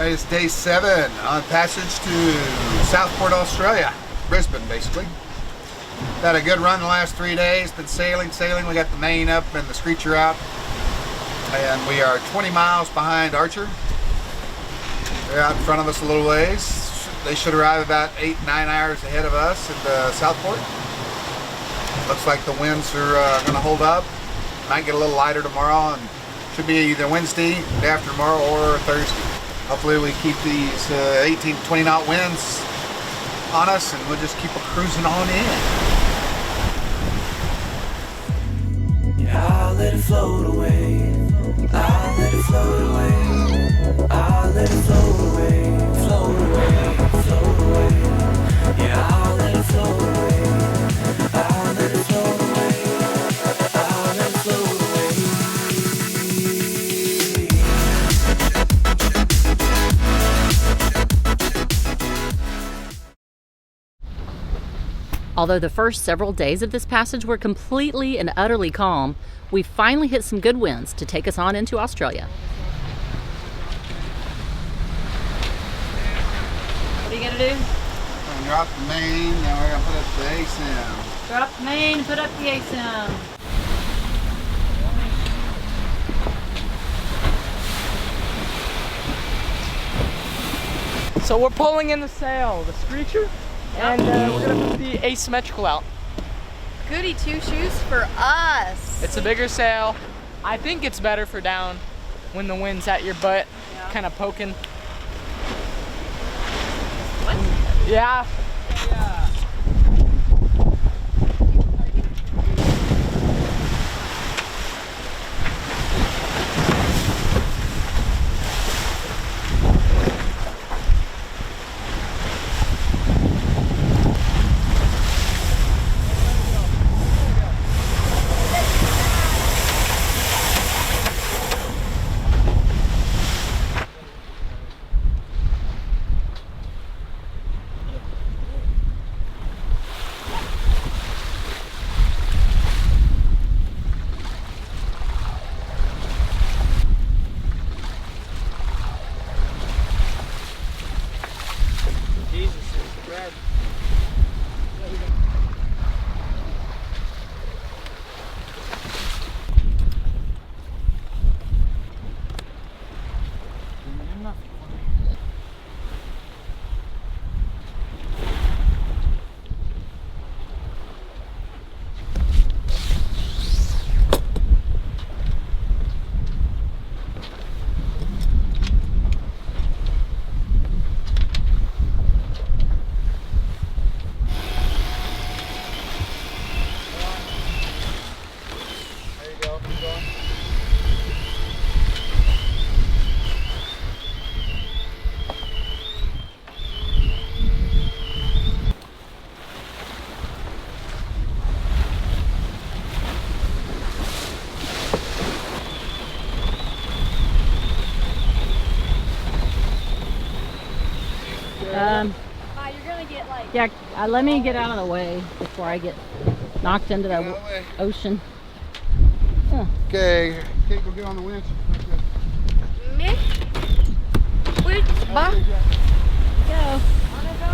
It's day 7 on passage to Southport, Australia. Brisbane, basically. Had a good run the last 3 days. Been sailing. We got the main up and the screecher out. And we are 20 miles behind Archer. They're out in front of us a little ways. They should arrive about 8-9 hours ahead of us at Southport. Looks like the winds are going to hold up. Might get a little lighter tomorrow, and should be either Wednesday, day after tomorrow, or Thursday. Hopefully we keep these 18 to 20 knot winds on us, and we'll just keep cruising on in. Yeah, I'll let it float away. I'll let it float away. I'll let it float away. Float away, float away. Yeah, I'll let it float away. I'll let it float away. I'll let it float away. Although the first several days of this passage were completely and utterly calm, we finally hit some good winds to take us on into Australia. What are you gonna do? We're gonna drop the main, now we're gonna put up the ASIM. Drop the main, put up the ASIM. So we're pulling in the sail, the screecher, and we're gonna put the asymmetrical out. Goody two shoes for us. It's a bigger sail. I think it's better for down when the wind's at your butt, kind of poking. What? Yeah. You're gonna get like... Yeah, let me get out of the way before I get knocked into the ocean. Okay, Kate, go get on the winch. Me? Which? Bah? Go. Wanna go?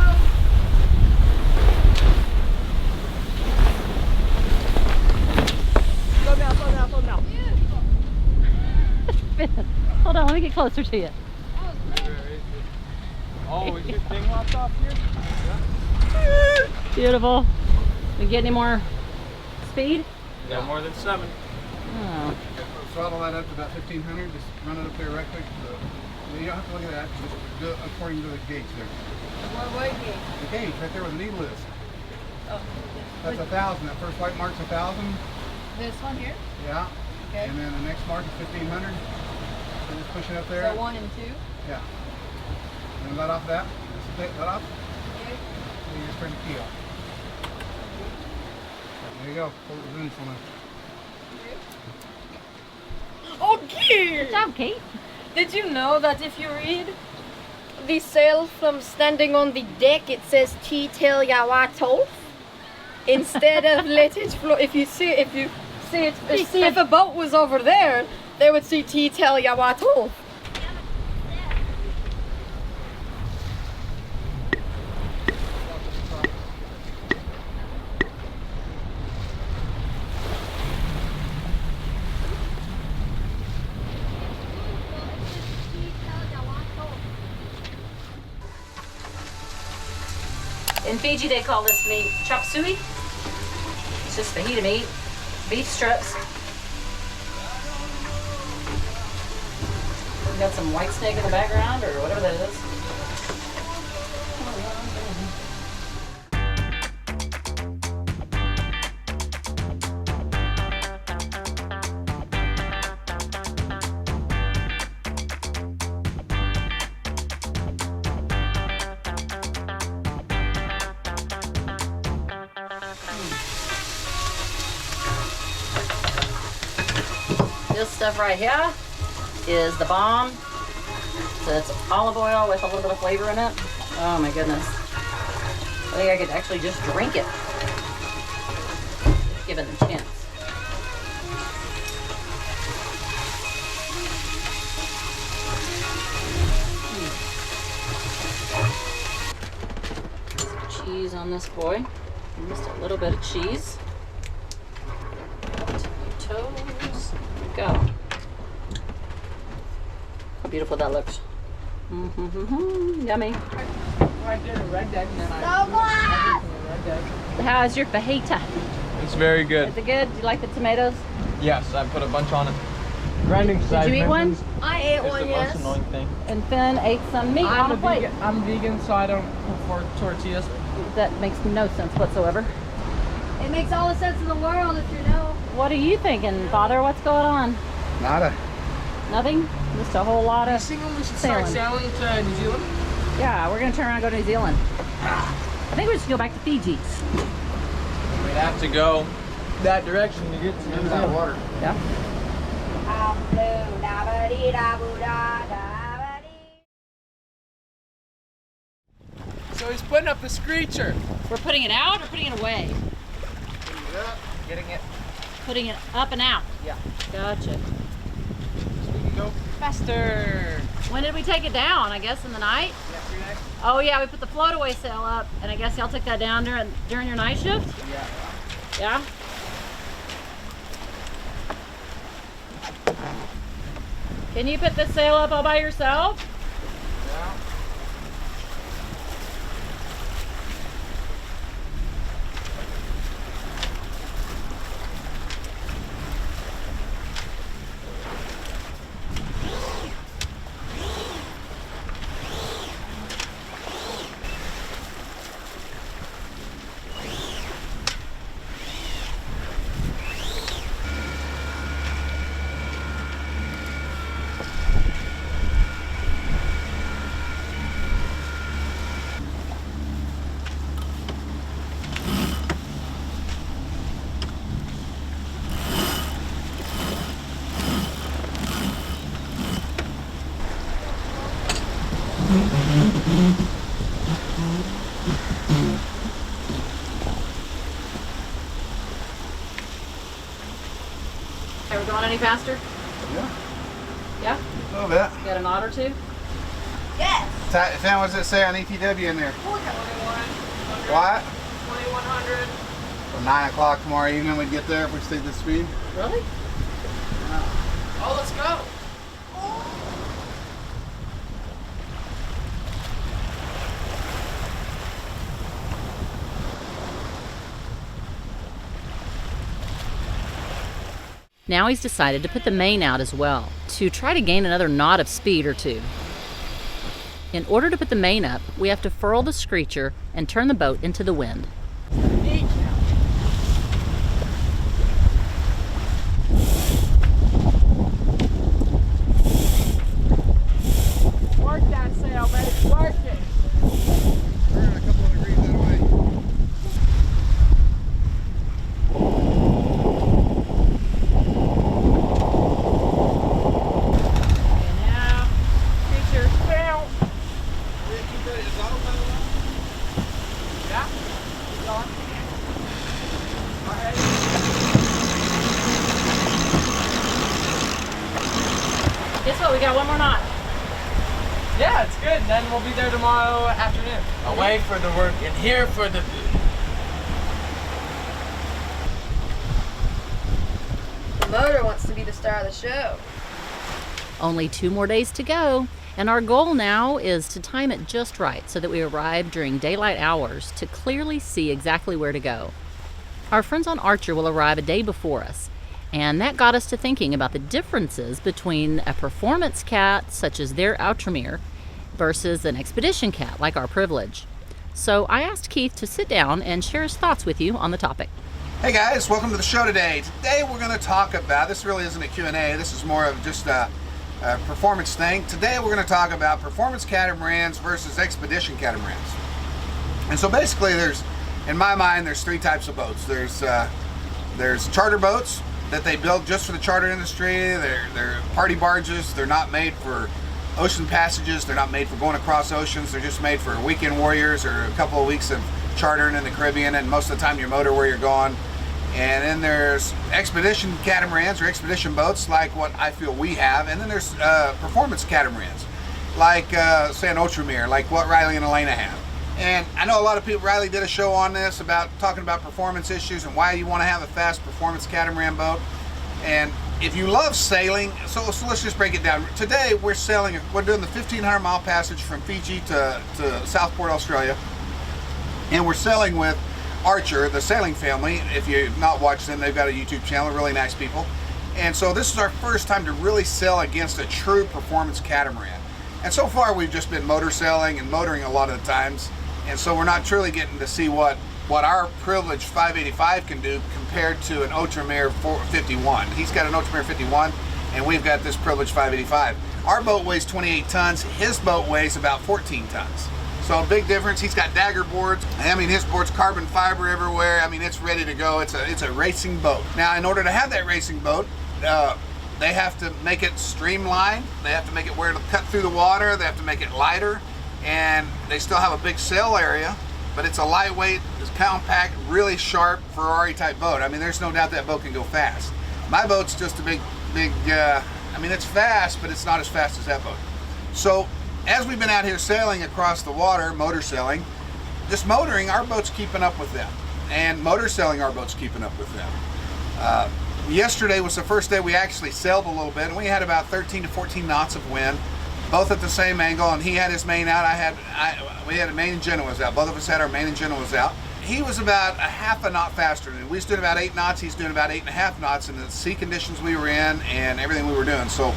Slow down, slow down, slow down. Hold on, let me get closer to you. Oh, is your thing locked off here? Yeah. Beautiful. We get any more speed? No more than 7. Oh. Throttle that up to about 1500. Just run it up there right quick. You don't have to look at that. Just do it according to the gauge there. What gauge? The gauge right there where the needle is. Oh. That's 1,000. That first white mark's 1,000. This one here? Yeah. Okay. And then the next mark is 1,500. So just push it up there. So 1 and 2? Yeah. And let off that. Just let off. Okay. And you just turn the key off. There you go. Pull the zoom from it. Okay! Good job, Kate. Did you know that if you read the sail from standing on the deck, it says T tail yawa instead of let it flow? If you see if a boat was over there, they would see T tail yawa Fiji, they call this meat chop suey. It's just fajita meat, beef strips. We got some white snake in the background, or whatever that is. This stuff right here is the bomb. So it's olive oil with a little bit of flavor in it. Oh my goodness. I think I could actually just drink it, if given the chance. Some cheese on this boy. Just a little bit of cheese. Tomatoes. There we go. How beautiful that looks. Yummy. I did a red deck and then I red deck. How's your fajita? It's very good. Is it good? Do you like the tomatoes? Yes, I put a bunch on it. Grinding size. Did you eat one? measurements I ate is the one, most yes. annoying thing. And Finn ate some meat on a plate. I'm vegan, so I don't prefer tortillas. That makes no sense whatsoever. It makes all the sense in the world if you know. What are you thinking, Father? What's going on? Nada. Nothing? Just a whole lot You of think we should start sailing. sailing to New Zealand? Yeah, we're gonna turn around and go to New Zealand. I think we should go back to Fiji's. We'd have to go that direction to get to New Zealand. Water. Yeah. So he's putting up the screecher. We're putting it out or putting it away? Getting it. Putting it up and out. Yeah. Gotcha. We can go. Faster. When did we take it down? I guess in the night? Yesterday? Oh yeah, we put the float away sail up, and I guess y'all took that down during your night shift? Yeah. Yeah? Can you put this sail up all by yourself? Yeah. Are we going any faster? Yeah. Yeah? A little bit. You got a knot or two? Yes. Sam, what does it say on ETW in there? 21. What? 2100. So 9 o'clock tomorrow evening we'd get there if we stayed this speed. Really? Oh, let's go. Now he's decided to put the main out as well, to try to gain another knot of speed or two. In order to put the main up, we have to furl the screecher and turn the boat into the wind. Work that sail, baby. Work it. We're in a couple of degrees that way. And now, screecher down. Yeah? Keep going. Alright. Guess what? We got one more knot. Yeah, it's good. Then we'll be there tomorrow afternoon. Away for the work and here for the food. The motor wants to be the star of the show. Only 2 more days to go, and our goal now is to time it just right so that we arrive during daylight hours to clearly see exactly where to go. Our friends on Archer will arrive a day before us, and that got us to thinking about the differences between a performance cat, such as their Outremer, versus an expedition cat, like our Privilege. So I asked Keith to sit down and share his thoughts with you on the topic. Hey guys, welcome to the show today. Today we're going to talk about, this really isn't a Q&A, this is more of just a performance thing. Today we're going to talk about performance catamarans versus expedition catamarans. And so basically in my mind, there's 3 types of boats. There's charter boats that they build just for the charter industry. They're party barges. They're not made for ocean passages. They're not made for going across oceans. They're just made for weekend warriors or a couple of weeks of chartering in the Caribbean, and most of the time you motor where you're going. And then there's expedition catamarans or expedition boats like what I feel we have. And then there's performance catamarans like say an Outremer, like what Riley and Elena have. And I know a lot of people, Riley did a show on this about talking about performance issues and why you want to have a fast performance catamaran boat. And if you love sailing, so let's just break it down. Today we're doing the 1,500 mile passage from Fiji to Southport, Australia. And we're sailing with Archer, the sailing family. If you've not watched them, they've got a YouTube channel, really nice people. And so this is our first time to really sail against a true performance catamaran. And so far we've just been motor sailing and motoring a lot of the times. And so we're not truly getting to see what our Privilege 585 can do compared to an Outremer 51. He's got an Outremer 51 and we've got this Privilege 585. Our boat weighs 28 tons, his boat weighs about 14 tons. So a big difference. He's got dagger boards. I mean, his board's carbon fiber everywhere. I mean, it's ready to go. It's a racing boat. Now, in order to have that racing boat, they have to make it streamlined. They have to make it where it'll cut through the water. They have to make it lighter, and they still have a big sail area. But it's a lightweight, it's compact, really sharp Ferrari type boat. I mean, there's no doubt that boat can go fast. My boat's just a big. I mean, it's fast, but it's not as fast as that boat. So, as we've been out here sailing across the water, motor sailing, just motoring, our boat's keeping up with them. And motor sailing, our boat's keeping up with them. Yesterday was the first day we actually sailed a little bit, and we had about 13 to 14 knots of wind, both at the same angle, and he had his main out, we had a main and Genoas out. Both of us had our main and Genoas out. He was about a half a knot faster than me. We was doing about 8 knots, he's doing about 8.5 knots in the sea conditions we were in and everything we were doing. So,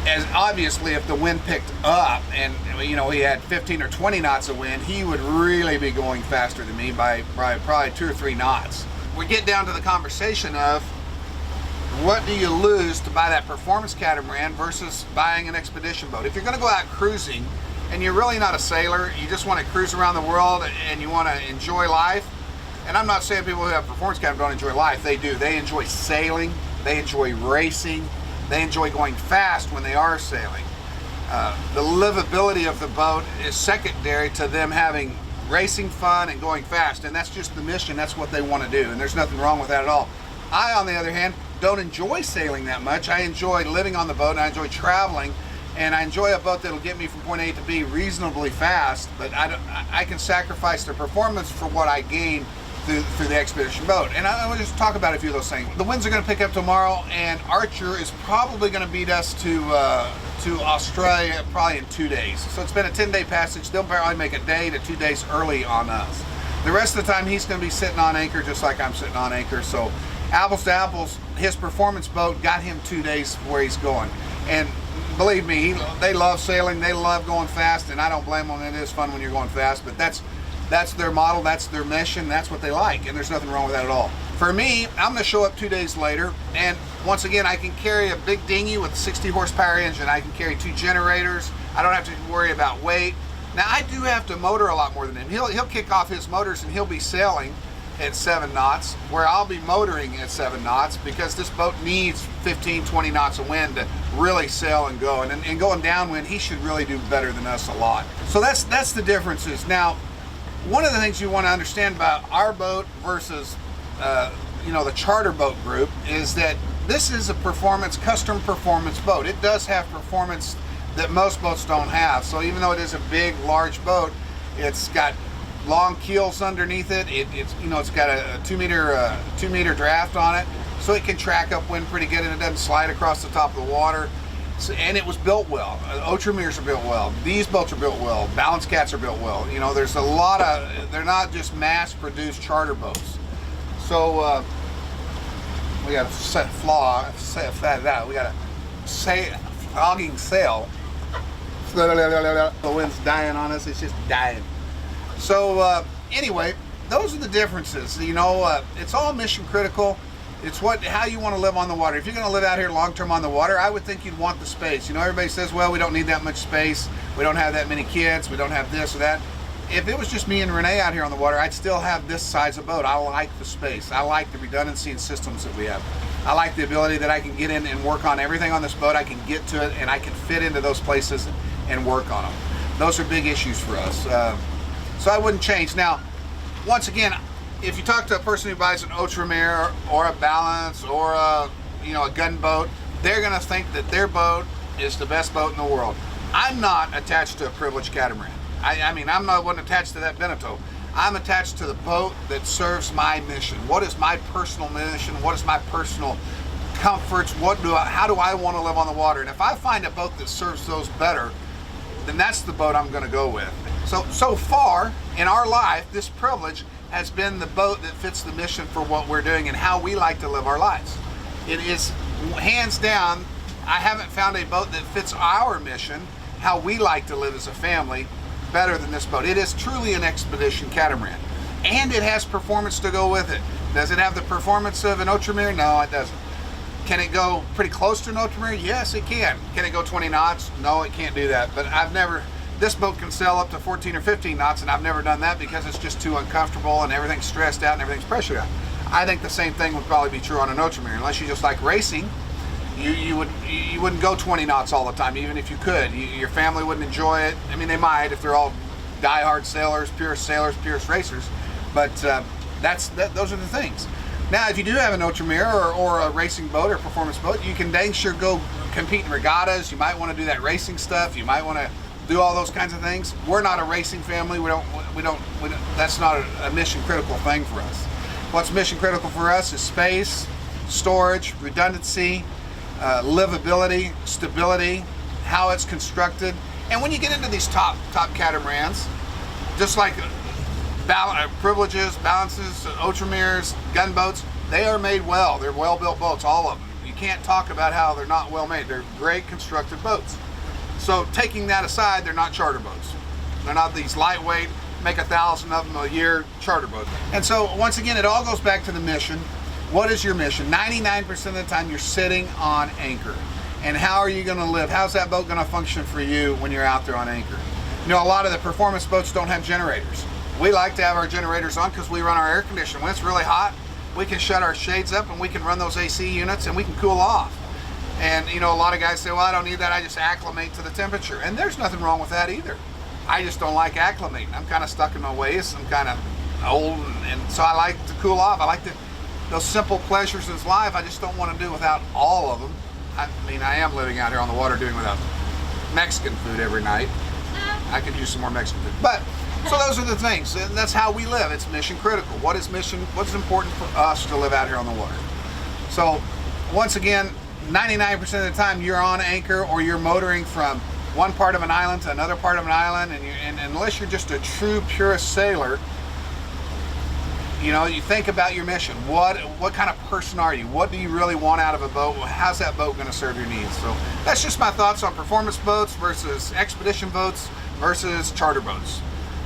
as obviously if the wind picked up and he had 15 or 20 knots of wind, he would really be going faster than me by probably 2 or 3 knots. We get down to the conversation of what do you lose to buy that performance catamaran versus buying an expedition boat. If you're going to go out cruising and you're really not a sailor, you just want to cruise around the world and you want to enjoy life, and I'm not saying people who have performance catamaran don't enjoy life. They do. They enjoy sailing, they enjoy racing, they enjoy going fast when they are sailing. The livability of the boat is secondary to them having racing fun and going fast, and that's just the mission. That's what they want to do, and there's nothing wrong with that at all. I, on the other hand, don't enjoy sailing that much. I enjoy living on the boat, and I enjoy traveling, and I enjoy a boat that'll get me from point A to B reasonably fast, but I can sacrifice the performance for what I gain through the expedition boat. And I want to just talk about a few of those things. The winds are going to pick up tomorrow, and Archer is probably going to beat us to Australia probably in 2 days. So it's been a 10-day passage. They'll probably make a day to 2 days early on us. The rest of the time he's going to be sitting on anchor just like I'm sitting on anchor. So apples to apples, his performance boat got him 2 days where he's going. And believe me, they love sailing, they love going fast, and I don't blame them. It is fun when you're going fast, but that's their model, that's their mission, that's what they like, and there's nothing wrong with that at all. For me, I'm gonna show up 2 days later, and once again, I can carry a big dinghy with a 60 horsepower engine. I can carry 2 generators. I don't have to worry about weight. Now, I do have to motor a lot more than him. He'll kick off his motors and he'll be sailing at 7 knots, where I'll be motoring at 7 knots because this boat needs 15, 20 knots of wind to really sail and go. And going downwind, he should really do better than us a lot. So that's the differences. Now, one of the things you want to understand about our boat versus the charter boat group is that this is a custom performance boat. It does have performance that most boats don't have. So even though it is a big, large boat, it's got long keels underneath it. It's got a 2 meter draft on it, so it can track upwind pretty good, and it doesn't slide across the top of the water. And it was built well. Outremeers are built well. These boats are built well. Balance cats are built well. You know, there's a lot of, they're not just mass-produced charter boats. So we got a we got a fogging sail. The wind's dying on us. It's just dying. So anyway, those are the differences. You know, it's all mission critical. It's how you want to live on the water. If you're going to live out here long term on the water, I would think you'd want the space. You know, everybody says, well, we don't need that much space. We don't have that many kids. We don't have this or that. If it was just me and Renee out here on the water, I'd still have this size of boat. I like the space. I like the redundancy and systems that we have. I like the ability that I can get in and work on everything on this boat. I can get to it and I can fit into those places and work on them. Those are big issues for us. So I wouldn't change. Now, once again, if you talk to a person who buys an Outremer or a Balance or a gunboat, they're going to think that their boat is the best boat in the world. I'm not attached to a privileged catamaran. I mean, I'm not one attached to that Beneteau. I'm attached to the boat that serves my mission. What is my personal mission? What is my personal comforts? How do I want to live on the water? And if I find a boat that serves those better, then that's the boat I'm going to go with. So far in our life, this privilege has been the boat that fits the mission for what we're doing and how we like to live our lives. It is hands down, I haven't found a boat that fits our mission, how we like to live as a family, better than this boat. It is truly an expedition catamaran. And it has performance to go with it. Does it have the performance of an Outremer? No, it doesn't. Can it go pretty close to an Outremer? Yes, it can. Can it go 20 knots? No, it can't do that. But this boat can sail up to 14 or 15 knots, and I've never done that because it's just too uncomfortable and everything's stressed out and everything's pressured out. I think the same thing would probably be true on an Outremer. Unless you just like racing, you wouldn't go 20 knots all the time, even if you could. Your family wouldn't enjoy it. I mean, they might if they're all die-hard sailors, purest racers, but those are the things. Now, if you do have an Outremer or a racing boat or performance boat, you can dang sure go compete in regattas. You might want to do that racing stuff. You might want to do all those kinds of things. We're not a racing family. We don't. That's not a mission critical thing for us. What's mission critical for us is space, storage, redundancy, livability, stability, how it's constructed. And when you get into these top catamarans, just like privileges, balances, Outremers, gunboats, they are made well. They're well-built boats, all of them. You can't talk about how they're not well made. They're great constructed boats. So taking that aside, they're not charter boats. They're not these lightweight, make 1,000 of them a year charter boats. And so once again, it all goes back to the mission. What is your mission? 99% of the time you're sitting on anchor. And how are you going to live? How's that boat going to function for you when you're out there on anchor? You know, a lot of the performance boats don't have generators. We like to have our generators on because we run our air conditioning. When it's really hot, we can shut our shades up and we can run those AC units and we can cool off. And you know, a lot of guys say, well, I don't need that, I just acclimate to the temperature. And there's nothing wrong with that either. I just don't like acclimating. I'm kind of stuck in my ways. I'm kind of old, and so I like to cool off. I like those simple pleasures in life. I just don't want to do without all of them. I mean, I am living out here on the water doing without Mexican food every night. I could use some more Mexican food. But, so those are the things. And that's how we live. It's mission critical. What's important for us to live out here on the water? So, once again, 99% of the time you're on anchor or you're motoring from one part of an island to another part of an island, and unless you're just a true purist sailor, you know, you think about your mission. What kind of person are you? What do you really want out of a boat? How's that boat going to serve your needs? So that's just my thoughts on performance boats versus expedition boats versus charter boats.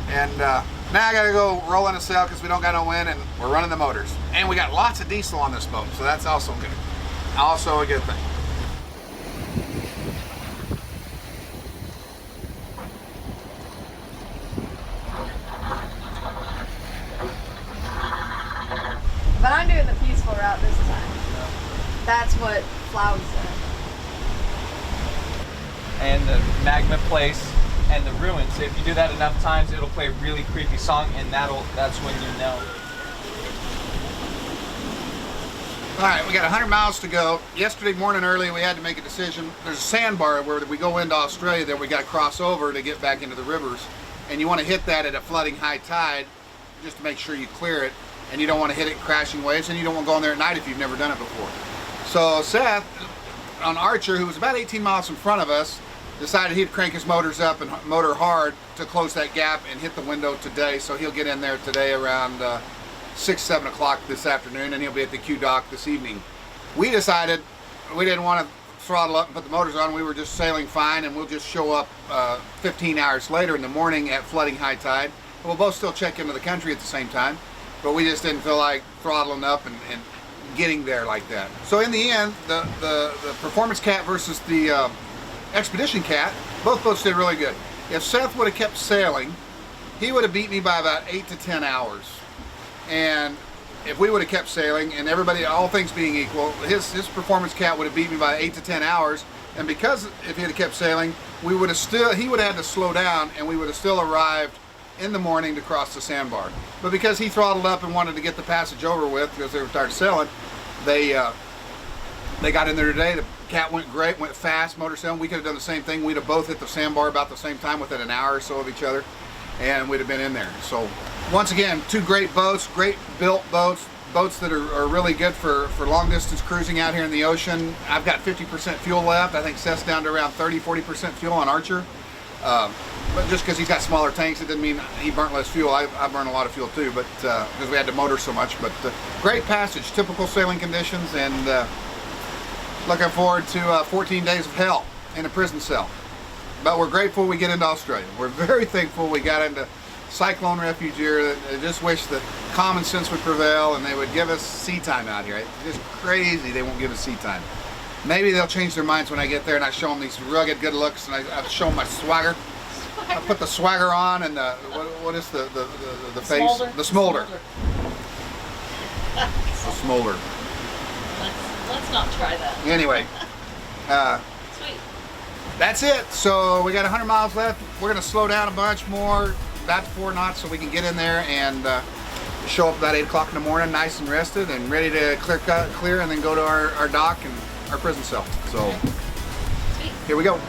And now I got to go roll in a sail because we don't got no wind and we're running the motors. And we got lots of diesel on this boat, so that's also good. Also a good thing. But I'm doing the peaceful route this time. That's what Floud said. And the magma place and the ruins. If you do that enough times, it'll play a really creepy song, and that's when you know. All right, we got 100 miles to go. Yesterday morning early, we had to make a decision. There's a sandbar where we go into Australia that we got to cross over to get back into the rivers. And you want to hit that at a flooding high tide just to make sure you clear it. And you don't want to hit it crashing waves, and you don't want to go in there at night if you've never done it before. So Seth, on Archer, who was about 18 miles in front of us, decided he'd crank his motors up and motor hard to close that gap and hit the window today. So he'll get in there today around 6, 7 o'clock this afternoon, and he'll be at the Q dock this evening. We decided we didn't want to throttle up and put the motors on. We were just sailing fine, and we'll just show up 15 hours later in the morning at flooding high tide. We'll both still check into the country at the same time, but we just didn't feel like throttling up and getting there like that. So in the end, the Performance Cat versus the Expedition Cat, both boats did really good. If Seth would have kept sailing, he would have beat me by about 8 to 10 hours. And if we would have kept sailing, and everybody, all things being equal, his Performance Cat would have beat me by 8 to 10 hours. And because if he had kept sailing, he would have had to slow down, and we would have still arrived in the morning to cross the sandbar. But because he throttled up and wanted to get the passage over with, because they were tired of sailing, they got in there today. The Cat went great, went fast, motor sailing. We could have done the same thing. We'd have both hit the sandbar about the same time, within an hour or so of each other, and we'd have been in there. So once again, two great boats, great built boats, boats that are really good for long distance cruising out here in the ocean. I've got 50% fuel left. I think Seth's down to around 30-40% fuel on Archer. But just because he's got smaller tanks, it doesn't mean he burnt less fuel. I burn a lot of fuel too, but because we had to motor so much. But great passage, typical sailing conditions, and looking forward to 14 days of hell in a prison cell. But we're grateful we get into Australia. We're very thankful we got into cyclone refuge here. I just wish that common sense would prevail and they would give us sea time out here. It's just crazy they won't give us sea time. Maybe they'll change their minds when I get there and I show them these rugged good looks, and I show them my swagger. I put the swagger on and the what is the face? Smolder. The smolder. The smolder. Let's not try that. Anyway, Sweet. that's it. So we got 100 miles left. We're gonna slow down a bunch more, about 4 knots, so we can get in there and show up about 8 o'clock in the morning, nice and rested and ready to clear, and then go to our dock and our prison cell. So Sweet. here we go.